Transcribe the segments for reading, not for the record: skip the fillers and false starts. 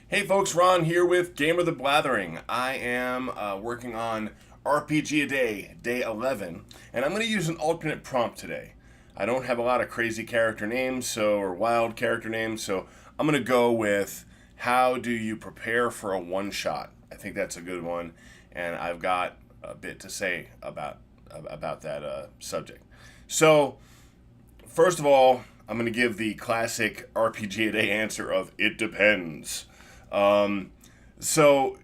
Hey folks, Ron here with Game of the Blathering. I am working on RPG a Day, day 11, and I'm going to use an alternate prompt today. I don't have a lot of crazy character names, or wild character names, so I'm going to go with how do you prepare for a one shot? I think that's a good one, and I've got a bit to say about that subject. So, first of all, I'm going to give the classic RPG a Day answer of it depends. Um, so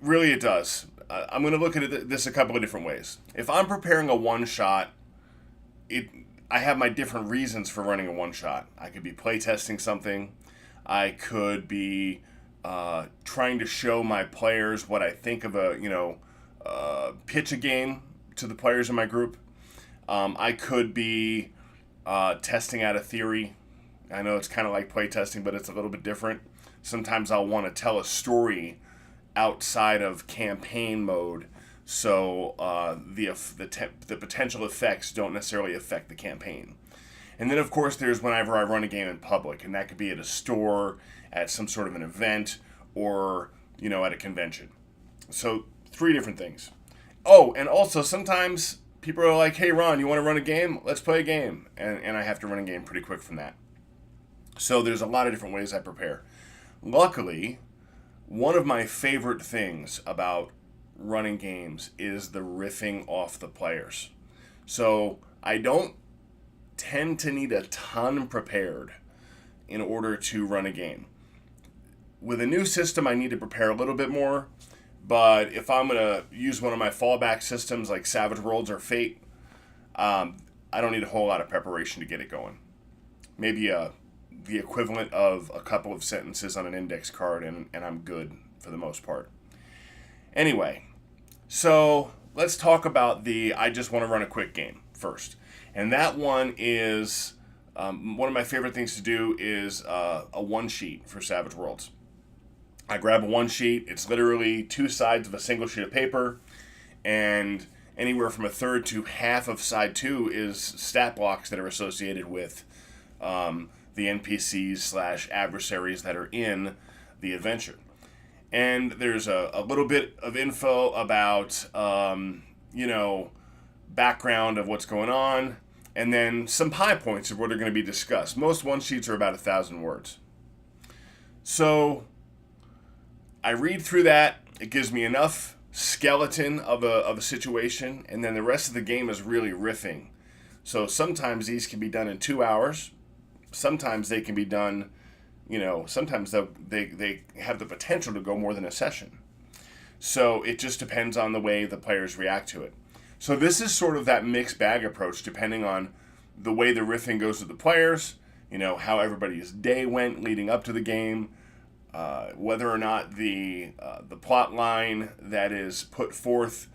really, it does. I'm going to look at this a couple of different ways. If I'm preparing a one shot, it I have my different reasons for running a one shot. I could be playtesting something. I could be trying to show my players what I think of pitch a game to the players in my group. I could be testing out a theory. I know it's kind of like playtesting, but it's a little bit different. Sometimes I'll want to tell a story outside of campaign mode, so the potential effects don't necessarily affect the campaign. And then, of course, there's whenever I run a game in public, and that could be at a store, at some sort of an event, or at a convention. So three different things. Oh, and also sometimes people are like, "Hey, Ron, you want to run a game? Let's play a game," and I have to run a game pretty quick from that. So there's a lot of different ways I prepare. Luckily, one of my favorite things about running games is the riffing off the players. So I don't tend to need a ton prepared in order to run a game. With a new system, I need to prepare a little bit more, but if I'm going to use one of my fallback systems like Savage Worlds or Fate, I don't need a whole lot of preparation to get it going. Maybe the equivalent of a couple of sentences on an index card, and I'm good for the most part. Anyway, so let's talk about the I just want to run a quick game first. And that one is one of my favorite things to do is a one sheet for Savage Worlds. I grab a one sheet, it's literally two sides of a single sheet of paper, and anywhere from a third to half of side two is stat blocks that are associated with the NPCs slash adversaries that are in the adventure. And there's a little bit of info about, background of what's going on, and then some high points of what are going to be discussed. Most one sheets are about 1,000 words. So I read through that. It gives me enough skeleton of a situation, and then the rest of the game is really riffing. So sometimes these can be done in 2 hours. Sometimes they can be done, sometimes they have the potential to go more than a session. So it just depends on the way the players react to it. So this is sort of that mixed bag approach, depending on the way the riffing goes with the players, how everybody's day went leading up to the game, whether or not the plot line that is put forth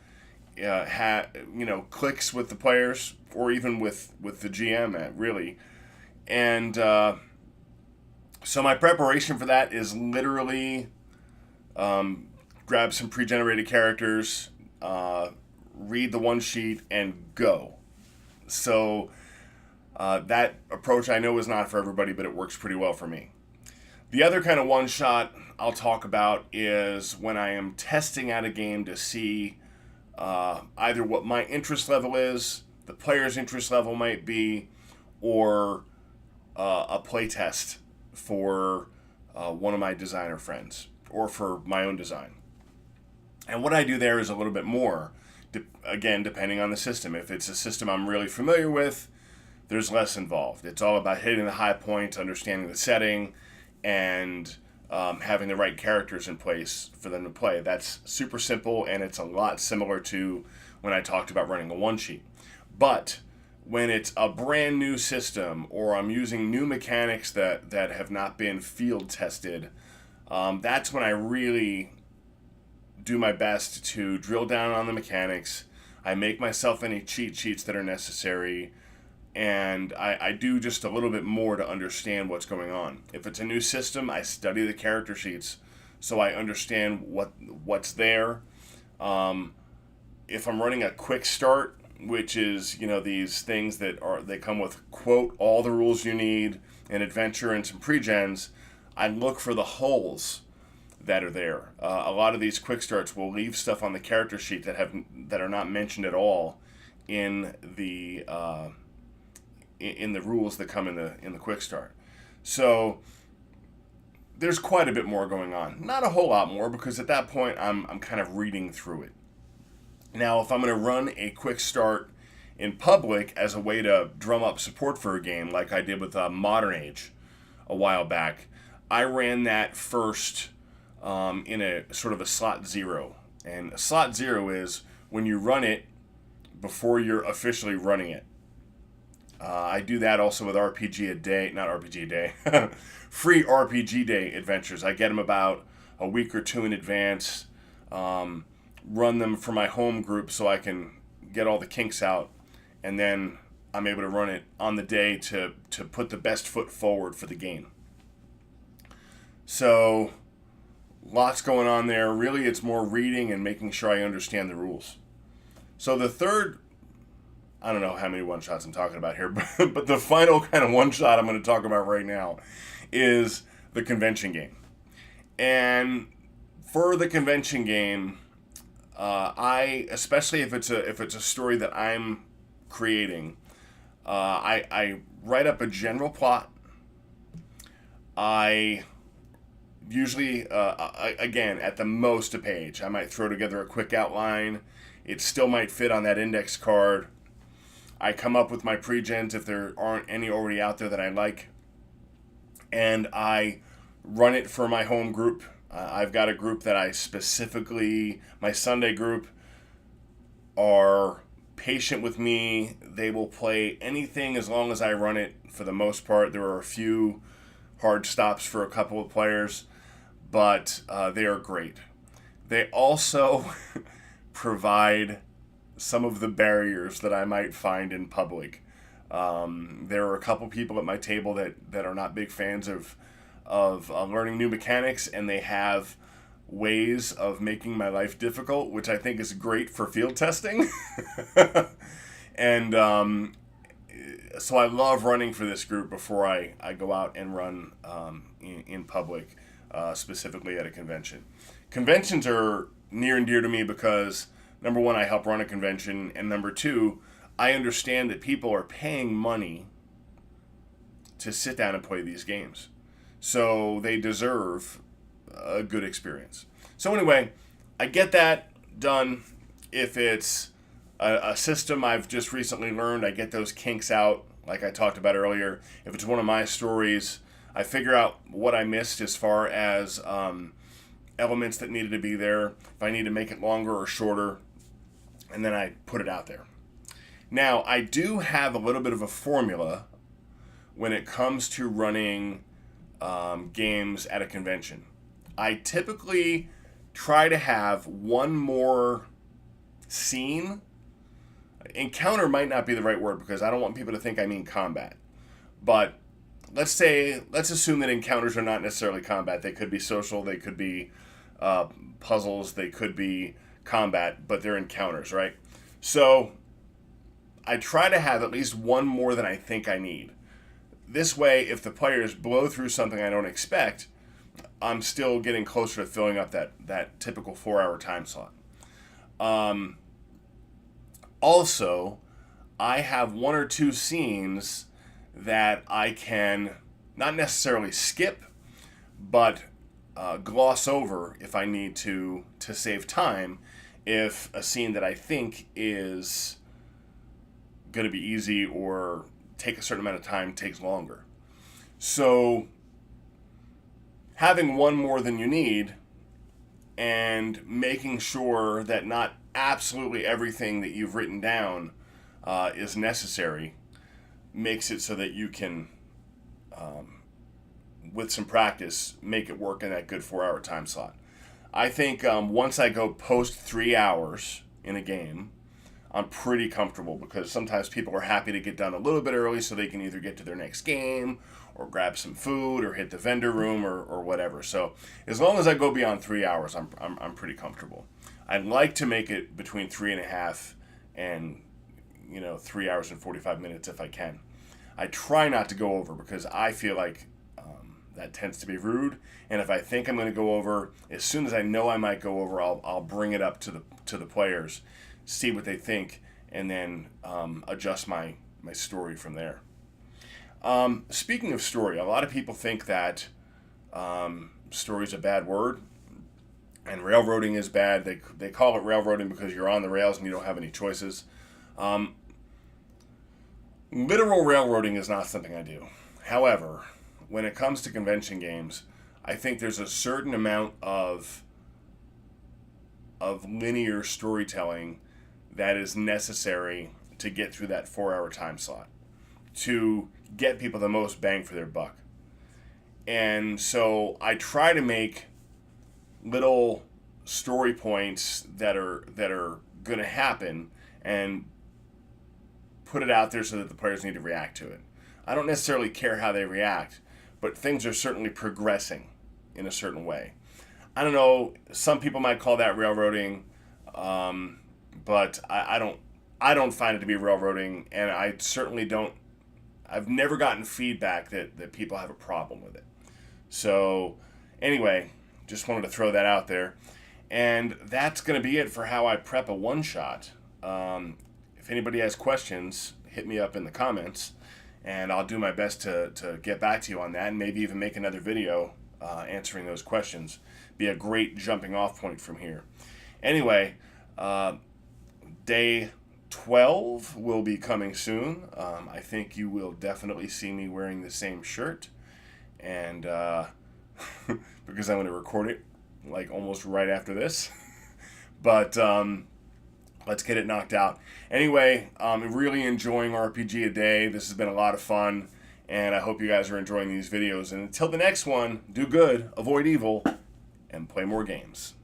clicks with the players, or even with the GM, really. And so my preparation for that is literally grab some pre-generated characters, read the one sheet, and go. So that approach I know is not for everybody, but it works pretty well for me. The other kind of one shot I'll talk about is when I am testing out a game to see either what my interest level is, the player's interest level might be, or a playtest for one of my designer friends or for my own design. And what I do there is a little bit more, again, depending on the system. If it's a system I'm really familiar with, there's less involved. It's all about hitting the high points, understanding the setting, and having the right characters in place for them to play. That's super simple, and it's a lot similar to when I talked about running a one sheet. But when it's a brand new system, or I'm using new mechanics that have not been field tested, that's when I really do my best to drill down on the mechanics. I make myself any cheat sheets that are necessary, and I do just a little bit more to understand what's going on. If it's a new system, I study the character sheets so I understand what's there. If I'm running a quick start, which is these things they come with quote all the rules you need, an adventure and some pre-gens, I look for the holes that are there. A lot of these quick starts will leave stuff on the character sheet that are not mentioned at all in the rules that come in the quick start. So there's quite a bit more going on. Not a whole lot more, because at that point I'm kind of reading through it. Now, if I'm going to run a quick start in public as a way to drum up support for a game, like I did with Modern Age a while back, I ran that first in a sort of a slot zero. And a slot zero is when you run it before you're officially running it. I do that also with RPG a Day, not RPG a Day, free RPG Day adventures. I get them about a week or two in advance, run them for my home group so I can get all the kinks out, and then I'm able to run it on the day to put the best foot forward for the game. So, lots going on there. Really, it's more reading and making sure I understand the rules. So the third, I don't know how many one-shots I'm talking about here, but the final kind of one-shot I'm going to talk about right now is the convention game. And for the convention game, I, especially if it's a story that I'm creating, I write up a general plot. I usually, again, at the most a page. I might throw together a quick outline. It still might fit on that index card. I come up with my pre-gens if there aren't any already out there that I like. And I run it for my home group. I've got a group that I specifically, my Sunday group, are patient with me. They will play anything as long as I run it for the most part. There are a few hard stops for a couple of players, but they are great. They also provide some of the barriers that I might find in public. There are a couple people at my table that are not big fans of learning new mechanics, and they have ways of making my life difficult, which I think is great for field testing. And so I love running for this group before I go out and run in public, specifically at a convention. Conventions are near and dear to me because, number one, I help run a convention, and number two, I understand that people are paying money to sit down and play these games. So they deserve a good experience. So anyway, I get that done. If it's a system I've just recently learned, I get those kinks out, like I talked about earlier. If it's one of my stories, I figure out what I missed as far as elements that needed to be there, if I need to make it longer or shorter, and then I put it out there. Now, I do have a little bit of a formula when it comes to running games at a convention. I typically try to have one more scene. Encounter might not be the right word because I don't want people to think I mean combat. But let's assume that encounters are not necessarily combat. They could be social, they could be puzzles, they could be combat, but they're encounters, right? So I try to have at least one more than I think I need. This way, if the players blow through something I don't expect, I'm still getting closer to filling up that typical 4-hour time slot. Also, I have one or two scenes that I can not necessarily skip, but gloss over if I need to save time, if a scene that I think is going to be easy or take a certain amount of time takes longer. So having one more than you need and making sure that not absolutely everything that you've written down is necessary makes it so that you can, with some practice, make it work in that good 4-hour time slot. I think once I go post 3 hours in a game, I'm pretty comfortable because sometimes people are happy to get done a little bit early so they can either get to their next game or grab some food or hit the vendor room or whatever. So as long as I go beyond 3 hours, I'm pretty comfortable. I'd like to make it between 3.5 and 3 hours and 45 minutes if I can. I try not to go over because I feel like that tends to be rude. And if I think I'm going to go over, as soon as I know I might go over, I'll bring it up to the players, see what they think, and then adjust my story from there. Speaking of story, a lot of people think that story is a bad word, and railroading is bad. They call it railroading because you're on the rails and you don't have any choices. Literal railroading is not something I do. However, when it comes to convention games, I think there's a certain amount of linear storytelling that is necessary to get through that 4-hour time slot to get people the most bang for their buck. And so I try to make little story points that are going to happen and put it out there so that the players need to react to it. I don't necessarily care how they react, but things are certainly progressing in a certain way. I don't know, some people might call that railroading, but I don't find it to be railroading, and I certainly don't. I've never gotten feedback that people have a problem with it. So anyway, just wanted to throw that out there. And that's going to be it for how I prep a one-shot. If anybody has questions, hit me up in the comments, and I'll do my best to get back to you on that, and maybe even make another video answering those questions. Be a great jumping off point from here. Anyway, day 12 will be coming soon. I think you will definitely see me wearing the same shirt, and because I'm going to record it like almost right after this. But let's get it knocked out. Anyway, I'm really enjoying RPG a Day. This has been a lot of fun, and I hope you guys are enjoying these videos. And until the next one, do good, avoid evil, and play more games.